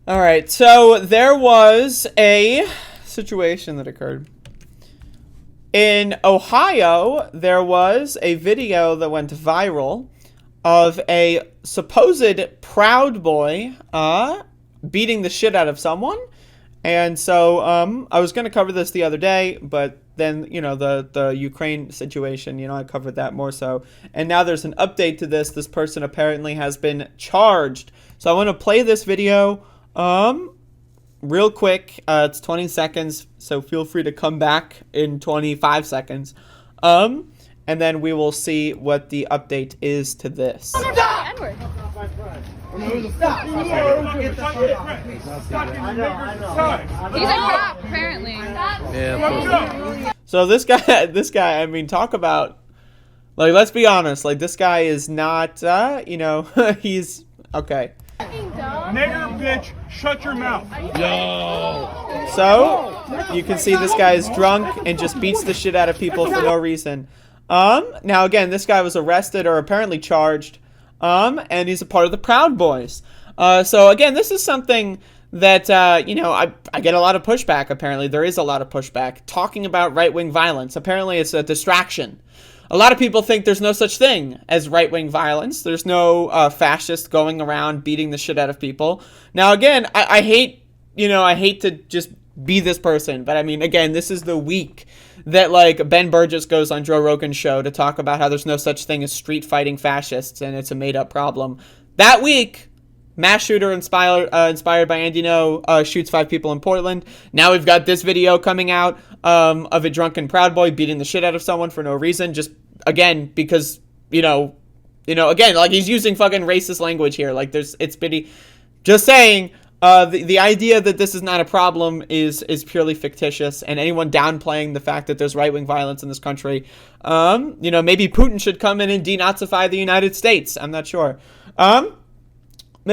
All right, so there was a situation that occurred. In Ohio, there was a video that went viral of a supposed Proud Boy beating the shit out of someone. And so I was going to cover this the other day, but then, the Ukraine situation, I covered that more so. And now there's an update to this. This person apparently has been charged. So I want to play this video real quick. It's 20 seconds, so feel free to come back in 25 seconds. And then we will see what the update is to this. Stop! Stop! He's a cop, apparently. Yeah. So this guy, I mean, talk about, like, let's be honest, like, this guy is not, he's, okay. Nigger bitch, shut your mouth. Yo. So, you can see this guy is drunk and just beats the shit out of people for no reason. Now again, this guy was arrested or apparently charged, and he's a part of the Proud Boys. So again, this is something that, I get a lot of pushback, apparently. There is a lot of pushback. Talking about right-wing violence. Apparently it's a distraction. A lot of people think there's no such thing as right-wing violence. There's no fascist going around beating the shit out of people. Now again, I hate to just be this person, but I mean, again, this is the week that, like, Ben Burgess goes on Joe Rogan's show to talk about how there's no such thing as street fighting fascists and it's a made-up problem. That week, mass shooter inspired by Andy No shoots 5 people in Portland. Now we've got this video coming out of a drunken Proud Boy beating the shit out of someone for no reason, just, again, because, again, like, he's using fucking racist language here. Like, it's pity. Just saying, the idea that this is not a problem is purely fictitious, and anyone downplaying the fact that there's right-wing violence in this country, maybe Putin should come in and denazify the United States. I'm not sure. But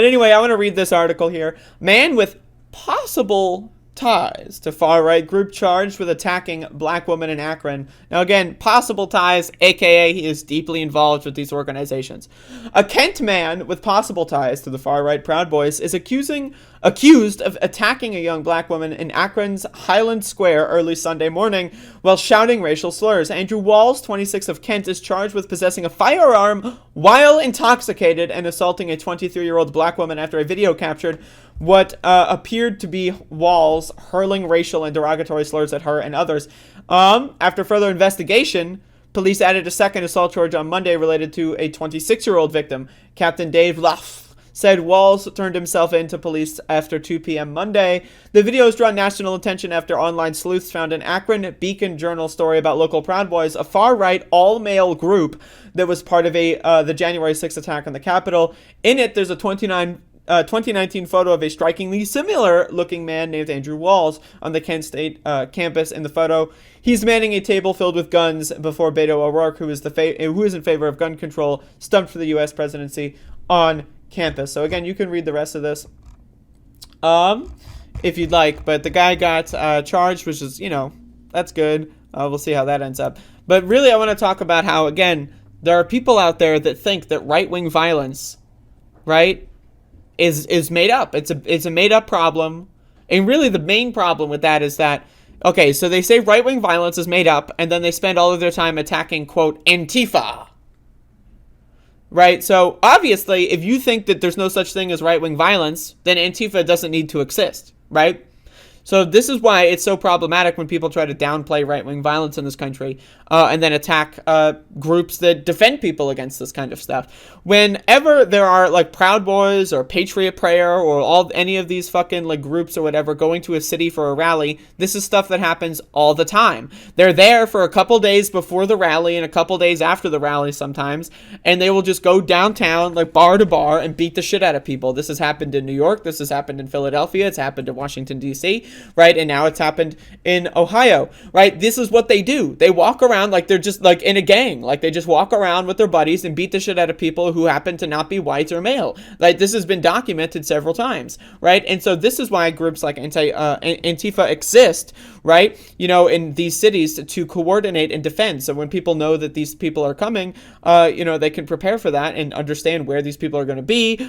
anyway, I want to read this article here. Man with possible ties to far-right group charged with attacking black woman in Akron. Now again, possible ties, aka he is deeply involved with these organizations. A Kent man with possible ties to the far-right Proud Boys is accused of attacking a young black woman in Akron's Highland Square early Sunday morning while shouting racial slurs. Andrew Walls, 26 of Kent, is charged with possessing a firearm while intoxicated and assaulting a 23-year-old black woman after a video captured what appeared to be Walls hurling racial and derogatory slurs at her and others. After further investigation, police added a second assault charge on Monday related to a 26-year-old victim. Captain Dave Luff said Walls turned himself in to police after 2 p.m. Monday. The video has drawn national attention after online sleuths found an Akron Beacon Journal story about local Proud Boys, a far-right, all-male group that was part of the January 6th attack on the Capitol. In it, there's a 2019 photo of a strikingly similar-looking man named Andrew Walls on the Kent State campus. In the photo, he's manning a table filled with guns before Beto O'Rourke, who is in favor of gun control, stumped for the U.S. presidency on campus. So again, you can read the rest of this if you'd like, but the guy got charged, which is, that's good. We'll see how that ends up. But really, I want to talk about how, again, there are people out there that think that right-wing violence, right, is made up. It's a made up problem. And really the main problem with that is that, okay, so they say right-wing violence is made up, and then they spend all of their time attacking, quote, Antifa. Right? So obviously, if you think that there's no such thing as right-wing violence, then Antifa doesn't need to exist, right? So this is why it's so problematic when people try to downplay right-wing violence in this country and then attack groups that defend people against this kind of stuff. Whenever there are, like, Proud Boys or Patriot Prayer or any of these fucking, like, groups or whatever going to a city for a rally, this is stuff that happens all the time. They're there for a couple days before the rally and a couple days after the rally sometimes, and they will just go downtown, like, bar to bar and beat the shit out of people. This has happened in New York. This has happened in Philadelphia. It's happened in Washington, D.C., right? And now it's happened in Ohio, right? This is what they do. They walk around like they're just, like, in a gang. Like, they just walk around with their buddies and beat the shit out of people who happen to not be white or male. Like, this has been documented several times, right? And so this is why groups like Antifa exist, right? In these cities to coordinate and defend. So when people know that these people are coming, they can prepare for that and understand where these people are going to be,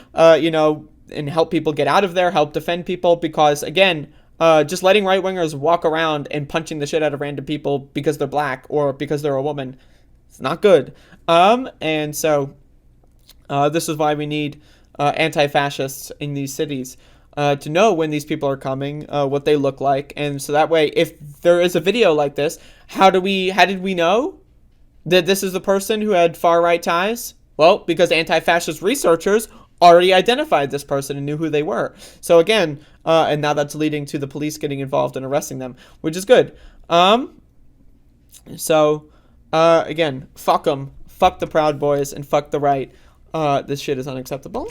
and help people get out of there, help defend people, because again, just letting right-wingers walk around and punching the shit out of random people because they're black or because they're a woman, it's not good. And so this is why we need anti-fascists in these cities to know when these people are coming, what they look like, and so that way, if there is a video like this, how did we know that this is the person who had far-right ties? Well, because anti-fascist researchers already identified this person and knew who they were. So again, and now that's leading to the police getting involved and arresting them, which is good. So again, fuck them, fuck the Proud Boys, and fuck the right. This shit is unacceptable.